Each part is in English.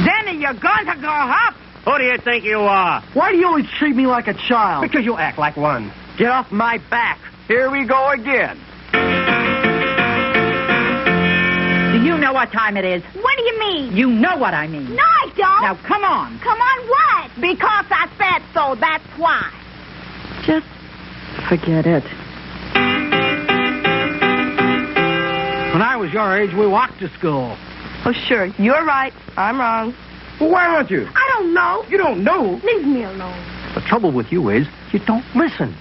Then you're going to grow up. Who do you think you are? Why do you always treat me like a child? Because you act like one. Get off my back. Here we go again. Do you know what time it is? What do you mean? You know what I mean. No, I don't. Now, come on. Come on what? Because I said so, that's why. Just forget it. When I was your age, we walked to school. Oh, sure. You're right. I'm wrong. Well, why don't you? I don't know. You don't know? Leave me alone. The trouble with you is you don't listen.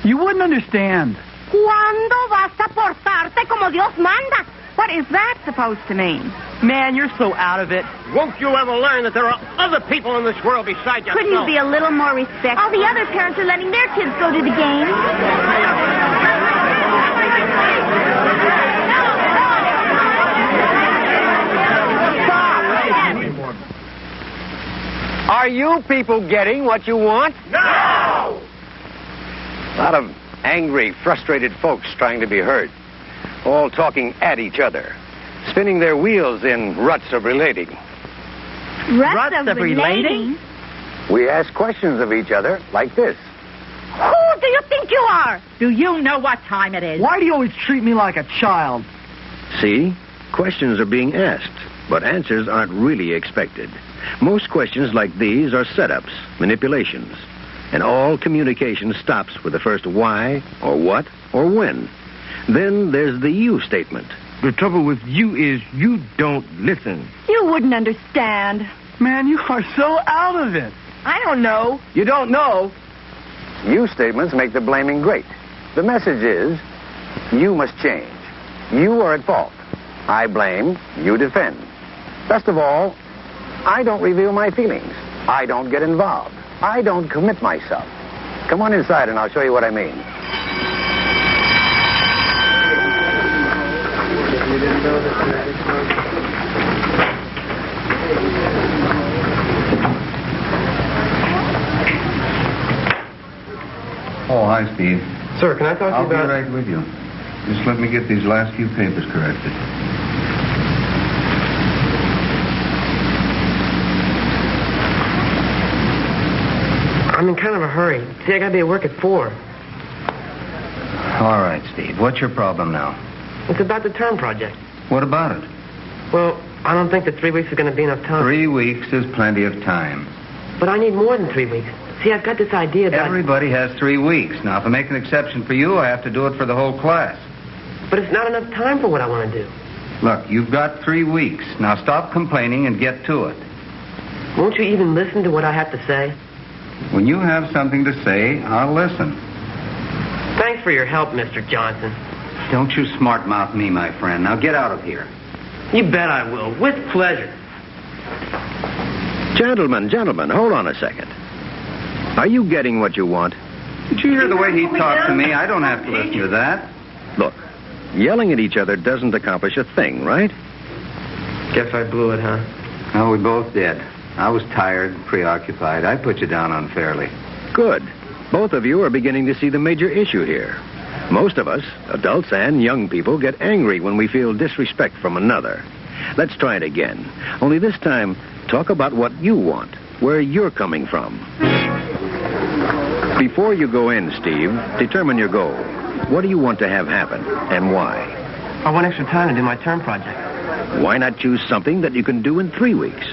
You wouldn't understand. ¿Cuándo vas a portarte como Dios manda? What is that supposed to mean? Man, you're so out of it. Won't you ever learn that there are other people in this world besides yourself? Couldn't you be a little more respectful? All the other parents are letting their kids go to the game. Are you people getting what you want? No! A lot of angry, frustrated folks trying to be heard. All talking at each other. Spinning their wheels in ruts of relating. Ruts of relating? We ask questions of each other like this. Who do you think you are? Do you know what time it is? Why do you always treat me like a child? See? Questions are being asked, but answers aren't really expected. Most questions like these are setups, manipulations. And all communication stops with the first why, or what, or when. Then there's the you statement. The trouble with you is you don't listen. You wouldn't understand. Man, you are so out of it. I don't know. You don't know? You statements make the blaming great. The message is, you must change. You are at fault. I blame, you defend. Best of all, I don't reveal my feelings. I don't get involved. I don't commit myself. Come on inside and I'll show you what I mean. Oh, hi, Steve. Sir, can I talk to you I'll be about... right with you. Just let me get these last few papers corrected. I'm in kind of a hurry. See, I gotta be at work at 4. All right, Steve. What's your problem now? It's about the term project. What about it? Well, I don't think that 3 weeks is gonna be enough time. 3 weeks is plenty of time. But I need more than 3 weeks. See, I've got this idea that... Everybody has 3 weeks. Now, if I make an exception for you, I have to do it for the whole class. But it's not enough time for what I want to do. Look, you've got 3 weeks. Now, stop complaining and get to it. Won't you even listen to what I have to say? When you have something to say, I'll listen. Thanks for your help, Mr. Johnson. Don't you smart-mouth me, my friend. Now, get out of here. You bet I will. With pleasure. Gentlemen, hold on a second. Are you getting what you want? Did you hear the way he talked to me? I don't have to listen to that. Look, yelling at each other doesn't accomplish a thing, right? Guess I blew it, huh? Oh, we both did. I was tired, preoccupied. I put you down unfairly. Good. Both of you are beginning to see the major issue here. Most of us, adults and young people, get angry when we feel disrespect from another. Let's try it again. Only this time, talk about what you want, where you're coming from. Before you go in, Steve, determine your goal. What do you want to have happen, and why? I want extra time to do my term project. Why not choose something that you can do in 3 weeks?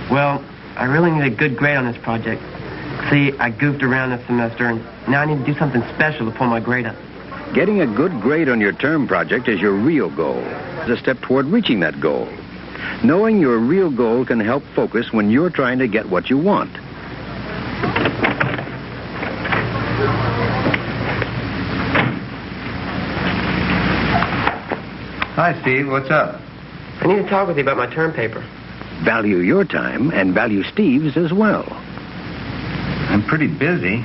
Well, I really need a good grade on this project. See, I goofed around this semester, and now I need to do something special to pull my grade up. Getting a good grade on your term project is your real goal. It's a step toward reaching that goal. Knowing your real goal can help focus when you're trying to get what you want. Hi, Steve. What's up? I need to talk with you about my term paper. Value your time and value Steve's as well. I'm pretty busy.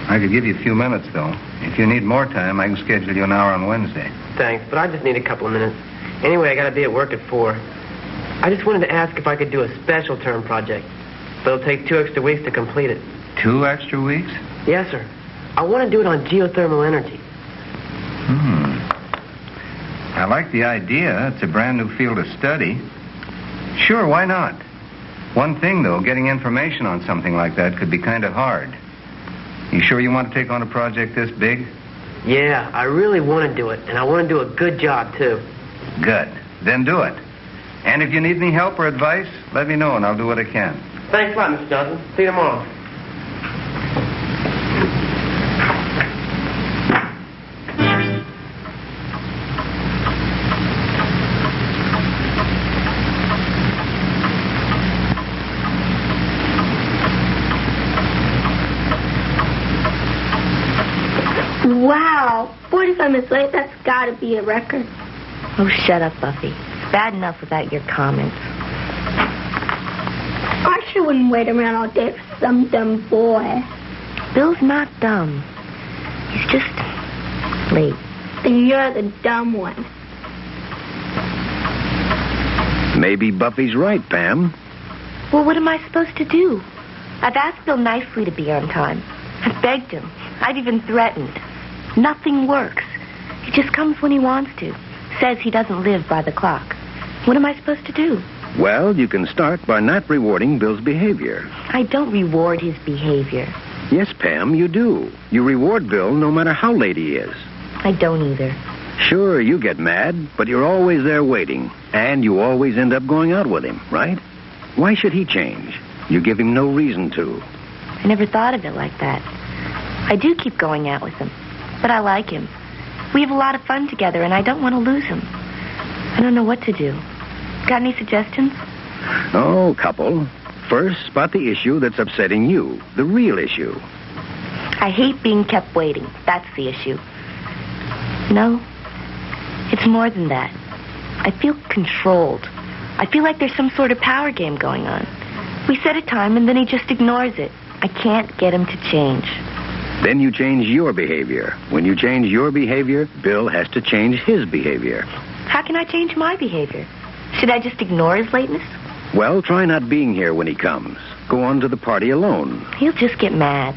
I could give you a few minutes, though. If you need more time, I can schedule you an hour on Wednesday. Thanks, but I just need a couple of minutes. Anyway, I gotta be at work at 4. I just wanted to ask if I could do a special term project. But it'll take 2 extra weeks to complete it. 2 extra weeks? Yes, sir. I want to do it on geothermal energy. I like the idea. It's a brand new field of study. Sure, why not? One thing, though, getting information on something like that could be kind of hard. You sure you want to take on a project this big? Yeah, I really want to do it, and I want to do a good job, too. Good. Then do it. And if you need any help or advice, let me know, and I'll do what I can. Thanks a lot, Mr. Johnson. See you tomorrow. Wow, 45 minutes late, that's gotta be a record. Oh, shut up, Buffy. It's bad enough without your comments. I sure wouldn't wait around all day for some dumb boy. Bill's not dumb. He's just late. Then you're the dumb one. Maybe Buffy's right, Pam. Well, what am I supposed to do? I've asked Bill nicely to be on time. I've begged him. I've even threatened. Nothing works. He just comes when he wants to. Says he doesn't live by the clock. What am I supposed to do? Well, you can start by not rewarding Bill's behavior. I don't reward his behavior. Yes, Pam, you do. You reward Bill no matter how late he is. I don't either. Sure, you get mad, but you're always there waiting. And you always end up going out with him, right? Why should he change? You give him no reason to. I never thought of it like that. I do keep going out with him, but I like him. We have a lot of fun together, and I don't want to lose him. I don't know what to do. Got any suggestions? Oh, couple. First, spot the issue that's upsetting you, the real issue. I hate being kept waiting. That's the issue. No, it's more than that. I feel controlled. I feel like there's some sort of power game going on. We set a time, and then he just ignores it. I can't get him to change. Then you change your behavior. When you change your behavior, Bill has to change his behavior. How can I change my behavior? Should I just ignore his lateness? Well, try not being here when he comes. Go on to the party alone. He'll just get mad.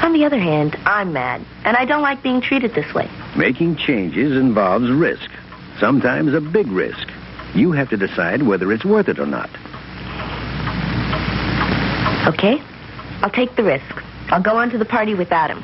On the other hand, I'm mad, and I don't like being treated this way. Making changes involves risk, sometimes a big risk. You have to decide whether it's worth it or not. Okay, I'll take the risk. I'll go on to the party without him.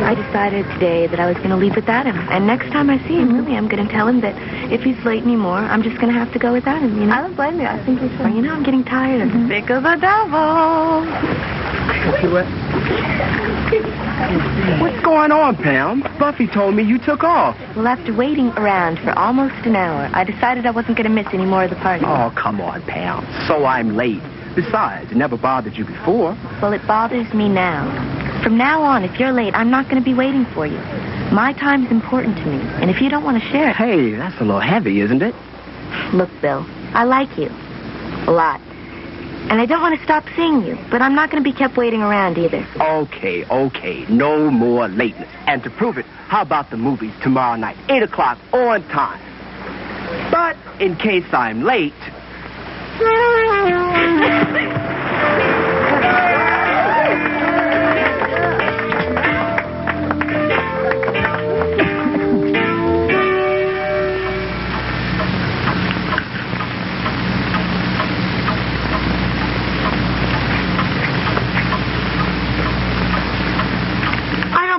I decided today that I was going to leave without him. And next time I see him, really, I'm going to tell him that if he's late anymore, I'm just going to have to go without him, you know? I don't blame you. I think you should. Well, you know, I'm getting tired of sick of the devil. What's going on, Pam? Buffy told me you took off. Well, after waiting around for almost an hour, I decided I wasn't going to miss any more of the party. Oh, come on, Pam. So I'm late. Besides, it never bothered you before. Well, it bothers me now. From now on, if you're late, I'm not going to be waiting for you. My time's important to me, and if you don't want to share it... Hey, that's a little heavy, isn't it? Look, Bill, I like you. A lot. And I don't want to stop seeing you, but I'm not going to be kept waiting around either. Okay. No more lateness. And to prove it, how about the movies tomorrow night, 8 o'clock on time? But in case I'm late...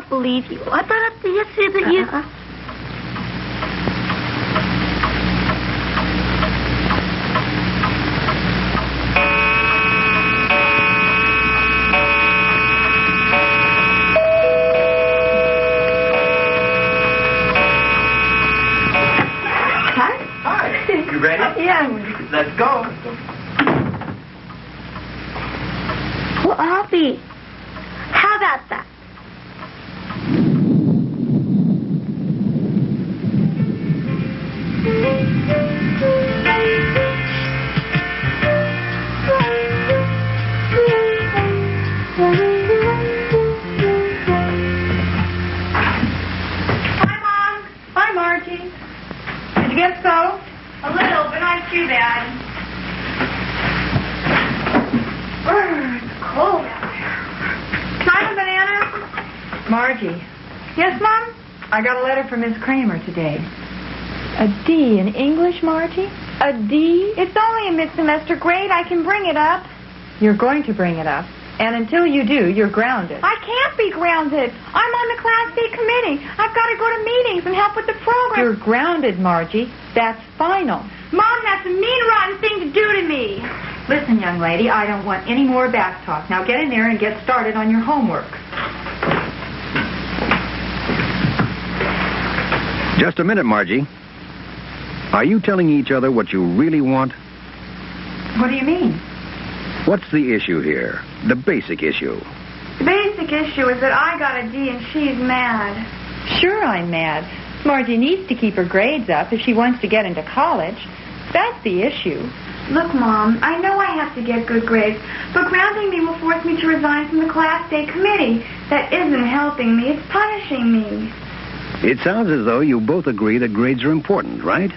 Believe you. I thought up to yesterday that you... Hi. You ready? Yeah. Let's go. Well, I'll be. How about that? Margie? Did you get soaked? A little, but not too bad. It's cold out there. Can I have a banana? Margie. Yes, Mom? I got a letter from Miss Kramer today. A D in English, Margie? A D? It's only a mid-semester grade. I can bring it up. You're going to bring it up. And until you do, you're grounded. I can't be grounded. I'm on the Class D committee. I've got to go to meetings and help with the program. You're grounded, Margie. That's final. Mom, that's a mean, rotten thing to do to me. Listen, young lady, I don't want any more back talk. Now get in there and get started on your homework. Just a minute, Margie. Are you telling each other what you really want? What do you mean? What's the issue here? The basic issue. The basic issue is that I got a D and she's mad. Sure, I'm mad. Margie needs to keep her grades up if she wants to get into college. That's the issue. Look, Mom, I know I have to get good grades, but grounding me will force me to resign from the Class Day committee. That isn't helping me. It's punishing me. It sounds as though you both agree that grades are important, right?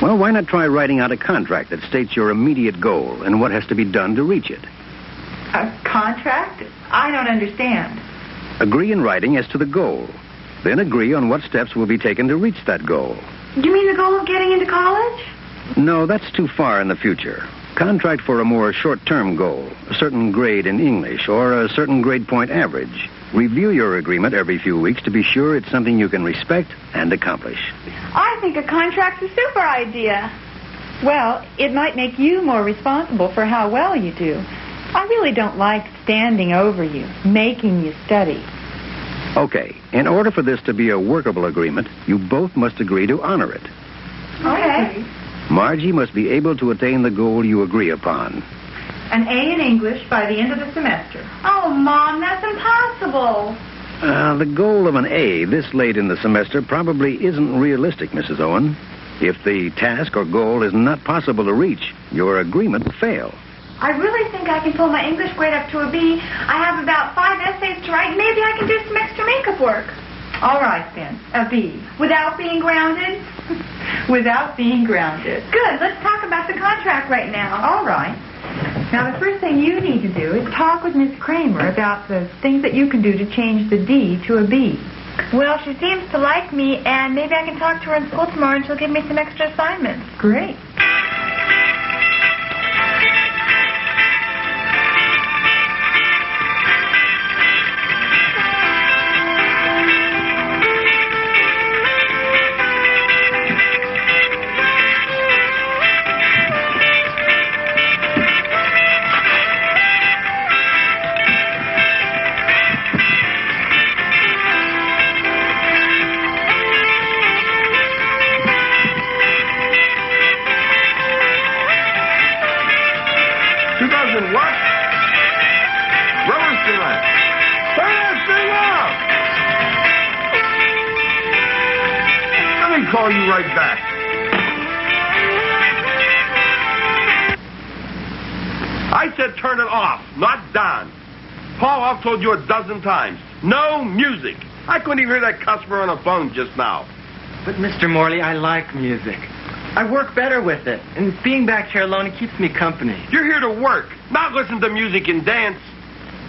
Well, why not try writing out a contract that states your immediate goal and what has to be done to reach it? A contract? I don't understand. Agree in writing as to the goal. Then agree on what steps will be taken to reach that goal. You mean the goal of getting into college? No, that's too far in the future. Contract for a more short-term goal, a certain grade in English, or a certain grade point average. Review your agreement every few weeks to be sure it's something you can respect and accomplish. I think a contract's a super idea. Well, it might make you more responsible for how well you do. I really don't like standing over you, making you study. Okay, in order for this to be a workable agreement, you both must agree to honor it. Okay. Margie must be able to attain the goal you agree upon. An A in English by the end of the semester. Oh, Mom, that's impossible. The goal of an A this late in the semester probably isn't realistic, Mrs. Owen. If the task or goal is not possible to reach, your agreement will fail. I really think I can pull my English grade up to a B. I have about 5 essays to write. Maybe I can do some extra makeup work. All right, then. A B. Without being grounded? Without being grounded. Good. Let's talk about the contract right now. All right. Now, the first thing you need to do is talk with Miss Kramer about the things that you can do to change the D to a B. Well, she seems to like me, and maybe I can talk to her in school tomorrow, and she'll give me some extra assignments. Great. Call you right back. I said turn it off, not down. Paul, I've told you a dozen times. No music. I couldn't even hear that customer on the phone just now. But, Mr. Morley, I like music. I work better with it. And being back here alone, it keeps me company. You're here to work, not listen to music and dance.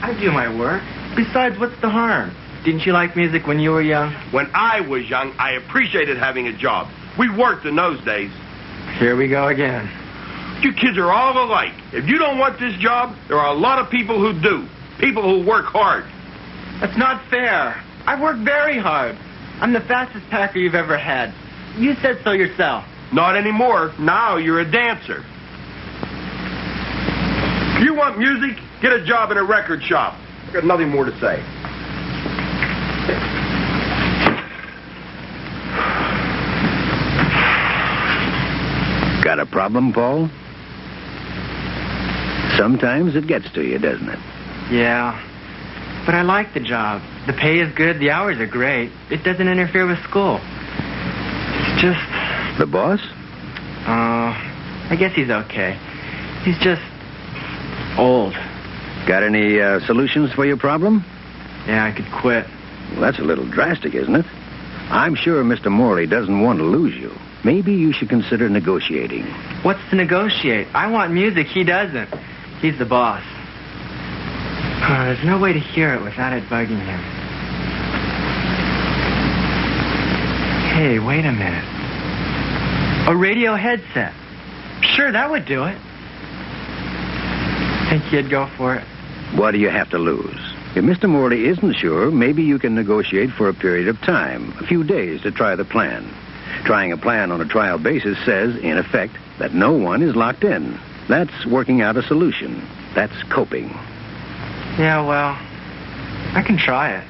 I do my work. Besides, what's the harm? Didn't you like music when you were young? When I was young, I appreciated having a job. We worked in those days. Here we go again. You kids are all alike. If you don't want this job, there are a lot of people who do. People who work hard. That's not fair. I work very hard. I'm the fastest packer you've ever had. You said so yourself. Not anymore. Now you're a dancer. If you want music, get a job in a record shop. I've got nothing more to say. Got a problem, Paul? Sometimes it gets to you, doesn't it? Yeah. But I like the job. The pay is good. The hours are great. It doesn't interfere with school. It's just... The boss? I guess he's okay. He's just... old. Got any solutions for your problem? Yeah, I could quit. Well, that's a little drastic, isn't it? I'm sure Mr. Morley doesn't want to lose you. Maybe you should consider negotiating. What's to negotiate? I want music. He doesn't. He's the boss. There's no way to hear it without it bugging him. Hey, wait a minute. A radio headset. Sure, that would do it. Think he'd go for it? What do you have to lose? If Mr. Morley isn't sure, maybe you can negotiate for a period of time, a few days to try the plan. Trying a plan on a trial basis says, in effect, that no one is locked in. That's working out a solution. That's coping. Yeah, well, I can try it.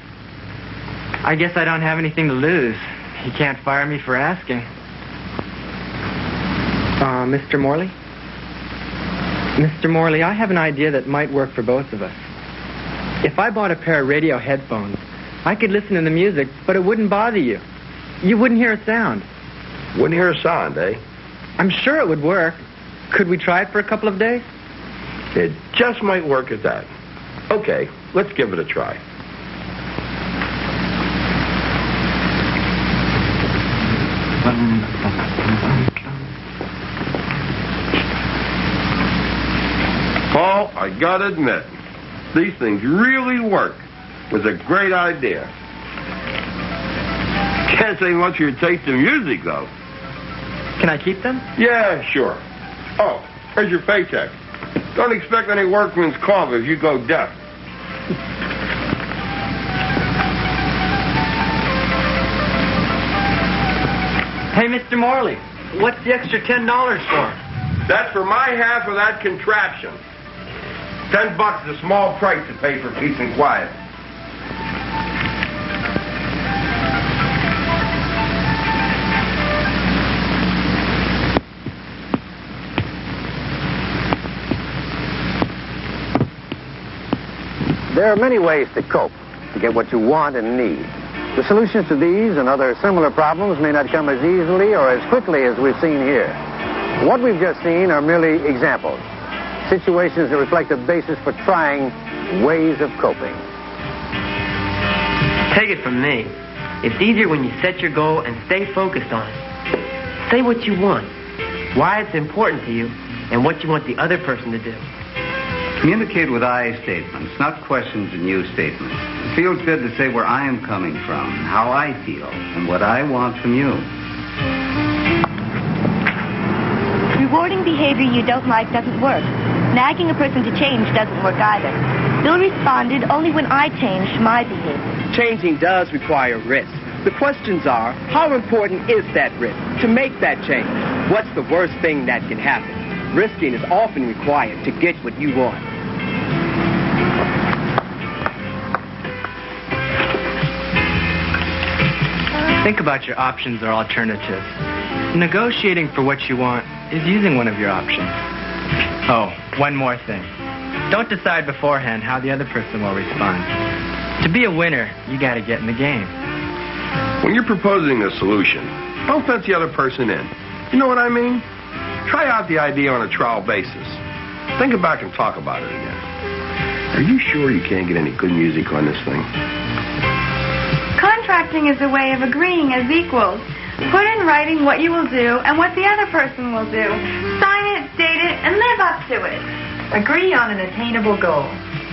I guess I don't have anything to lose. He can't fire me for asking. Mr. Morley? Mr. Morley, I have an idea that might work for both of us. If I bought a pair of radio headphones, I could listen to the music, but it wouldn't bother you. You wouldn't hear a sound. Wouldn't hear a sound, eh? I'm sure it would work. Could we try it for a couple of days? It just might work at that. Okay, let's give it a try. Paul, I gotta admit, these things really work. It was a great idea. Can't say much of your taste in music, though. Can I keep them? Yeah, sure. Oh, here's your paycheck. Don't expect any workman's comp if you go deaf. Hey, Mr. Morley, what's the extra $10 for? That's for my half of that contraption. $10 is a small price to pay for peace and quiet. There are many ways to cope, to get what you want and need. The solutions to these and other similar problems may not come as easily or as quickly as we've seen here. What we've just seen are merely examples, situations that reflect a basis for trying ways of coping. Take it from me. It's easier when you set your goal and stay focused on it. Say what you want, why it's important to you, and what you want the other person to do. Communicate with I statements, not questions and you statements. It feels good to say where I am coming from, how I feel, and what I want from you. Rewarding behavior you don't like doesn't work. Nagging a person to change doesn't work either. Bill responded only when I changed my behavior. Changing does require risk. The questions are, how important is that risk to make that change? What's the worst thing that can happen? Risking is often required to get what you want. Think about your options or alternatives. Negotiating for what you want is using one of your options. Oh, one more thing. Don't decide beforehand how the other person will respond. To be a winner, you got to get in the game. When you're proposing a solution, don't fence the other person in. You know what I mean? Try out the idea on a trial basis. Think back and talk about it again. Are you sure you can't get any good music on this thing? Contracting is a way of agreeing as equals. Put in writing what you will do and what the other person will do. Sign it, date it, and live up to it. Agree on an attainable goal,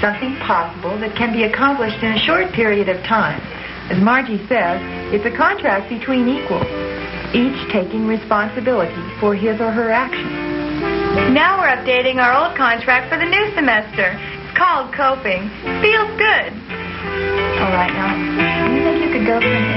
something possible that can be accomplished in a short period of time. As Margie says, it's a contract between equals, each taking responsibility for his or her actions. Now we're updating our old contract for the new semester. It's called coping. Feels good. All right, now, do you think you could go for an